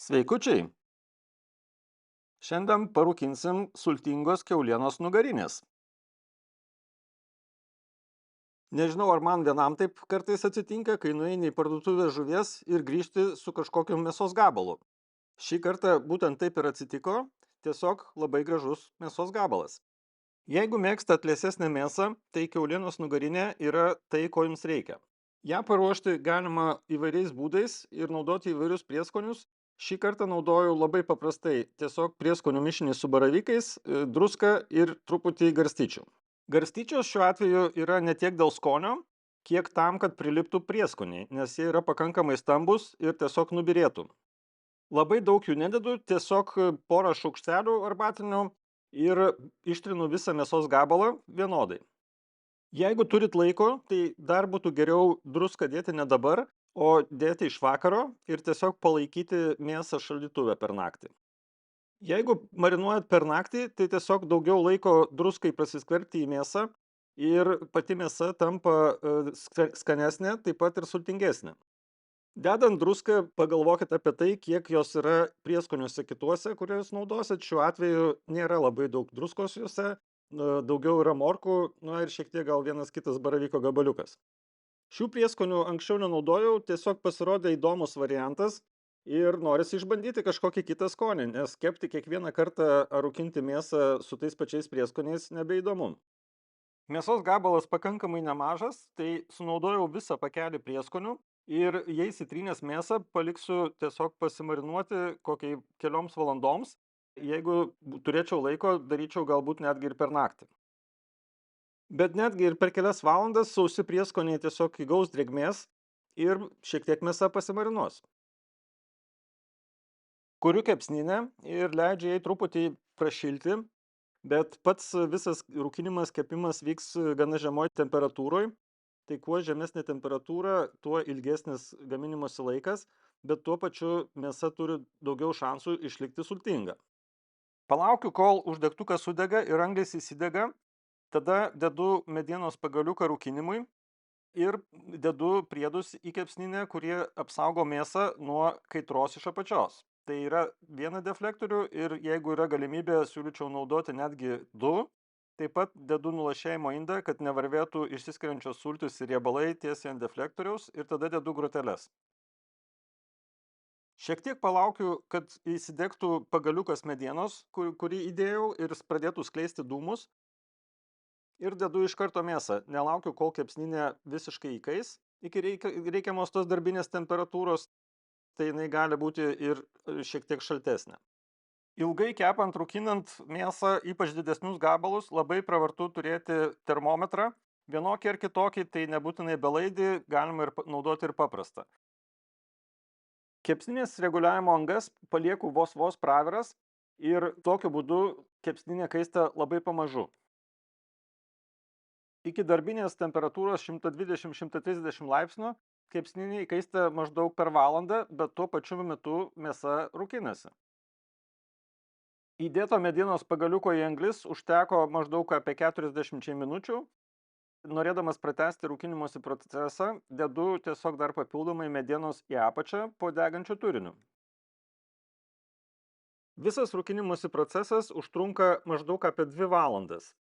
Sveikučiai! Šiandien parūkinsim sultingos kiaulienos nugarinės. Nežinau, ar man vienam taip kartais atsitinka, kai nueini į parduotuvę žuvies ir grįžti su kažkokiu mėsos gabalu. Šį kartą būtent taip ir atsitiko, tiesiog labai gražus mėsos gabalas. Jeigu mėgstat liesesnę mėsą, tai kiaulienos nugarinė yra tai, ko jums reikia. Ją paruošti galima įvairiais būdais ir naudoti įvairius prieskonius. Šį kartą naudoju labai paprastai, tiesiog prieskonių mišinį su baravykais, druską ir truputį garstyčių. Garstyčios šiuo atveju yra ne tiek dėl skonio, kiek tam, kad priliptų prieskoniai, nes jie yra pakankamai stambus ir tiesiog nubirėtų. Labai daug jų nededu, tiesiog porą šaukštelių arbatinių ir ištrinu visą mėsos gabalą vienodai. Jeigu turit laiko, tai dar būtų geriau druską dėti ne dabar, o dėti iš vakaro ir tiesiog palaikyti mėsą šaldytuve per naktį. Jeigu marinuojat per naktį, tai tiesiog daugiau laiko druskai prasiskverbti į mėsą ir pati mėsa tampa skanesnė, taip pat ir sultingesnė. Dedant druską, pagalvokit apie tai, kiek jos yra prieskoniuose kituose, kuriuos naudosit. Šiuo atveju nėra labai daug druskos juose, daugiau yra morkų, ir šiek tiek gal vienas kitas baravyko gabaliukas. Šių prieskonių anksčiau nenaudojau, tiesiog pasirodė įdomus variantas ir norisi išbandyti kažkokį kitą skonį, nes kepti kiekvieną kartą ar rūkinti mėsą su tais pačiais prieskoniais nebeįdomu. Mėsos gabalas pakankamai nemažas, tai sunaudojau visą pakelį prieskonių ir jais įtrynęs mėsą paliksiu tiesiog pasimarinuoti kokiai kelioms valandoms. Jeigu turėčiau laiko, daryčiau galbūt netgi ir per naktį. Bet netgi ir per kelias valandas sausi prieskoniai tiesiog įgaus drėgmės ir šiek tiek mėsa pasimarinuos. Kuriu kepsninę ir leidžiu jai truputį prašilti, bet pats visas rūkinimas, kepimas vyks gana žemoj temperatūroj. Tai kuo žemesnė temperatūra, tuo ilgesnis gaminimosi laikas, bet tuo pačiu mėsa turi daugiau šansų išlikti sultinga. Palaukiu, kol uždegtukas sudega ir anglis įsidega, tada dedu medienos pagaliuką rūkinimui ir dedu priedus į kepsninę, kurie apsaugo mėsą nuo kaitros iš apačios. Tai yra vieną deflektorių ir jeigu yra galimybė, siūlyčiau naudoti netgi du. Taip pat dedu nulašėjimo indą, kad nevarvėtų išsiskiriančios sultys ir riebalai tiesiai ant deflektoriaus ir tada dedu groteles. Šiek tiek palaukiu, kad įsidegtų pagaliukas medienos, kurį įdėjau ir pradėtų skleisti dūmus. Ir dedu iš karto mėsą. Nelaukiu, kol kepsninė visiškai įkais iki reikiamos tos darbinės temperatūros, tai jinai gali būti ir šiek tiek šaltesnė. Ilgai kepant, rūkinant mėsą, ypač didesnius gabalus, labai pravartu turėti termometrą. Vienokį ar kitokį, tai nebūtinai belaidį, galima ir naudoti ir paprastą. Kepsninės reguliavimo angas palieku vos praviras ir tokiu būdu kepsninė kaista labai pamažu. Iki darbinės temperatūros 120-130 laipsnių kepsninė įkaista maždaug per valandą, bet tuo pačiu metu mėsa rūkinasi. Įdėto medienos pagaliuko į anglis užteko maždaug apie 40 minučių. Norėdamas pratęsti rūkinimosi procesą, dedu tiesiog dar papildomai medienos į apačią po degančiu turiniu. Visas rūkinimosi procesas užtrunka maždaug apie 2 valandas.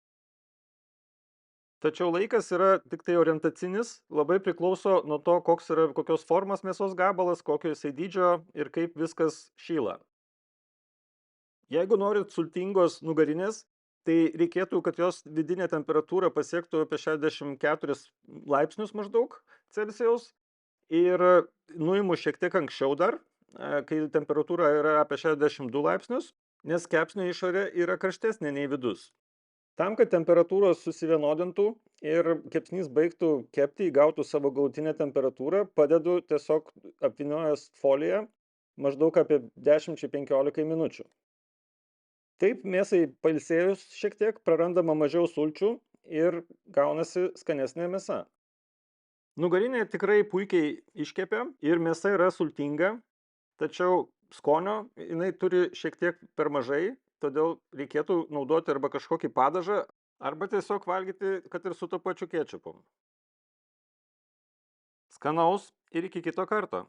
Tačiau laikas yra tik tai orientacinis, labai priklauso nuo to, kokios formos mėsos gabalas, kokio jisai dydžio ir kaip viskas šyla. Jeigu norit sultingos nugarinės, tai reikėtų, kad jos vidinė temperatūra pasiektų apie 64 laipsnius maždaug Celsijaus ir nuimu šiek tiek anksčiau dar, kai temperatūra yra apie 62 laipsnius, nes kepsnio išorė yra karštesnė nei vidus. Tam, kad temperatūros susivienodintų ir kepsnys baigtų kepti, įgautų savo galutinę temperatūrą, padedu tiesiog apvyniojęs foliją maždaug apie 10-15 minučių. Taip mėsai pailsėjus šiek tiek prarandama mažiau sulčių ir gaunasi skanesnė mėsa. Nugarinė tikrai puikiai iškepė ir mėsa yra sultinga, tačiau skonio jinai turi šiek tiek per mažai, todėl reikėtų naudoti arba kažkokį padažą, arba tiesiog valgyti, kad ir su tuo pačiu kečupu. Skanaus ir iki kito karto.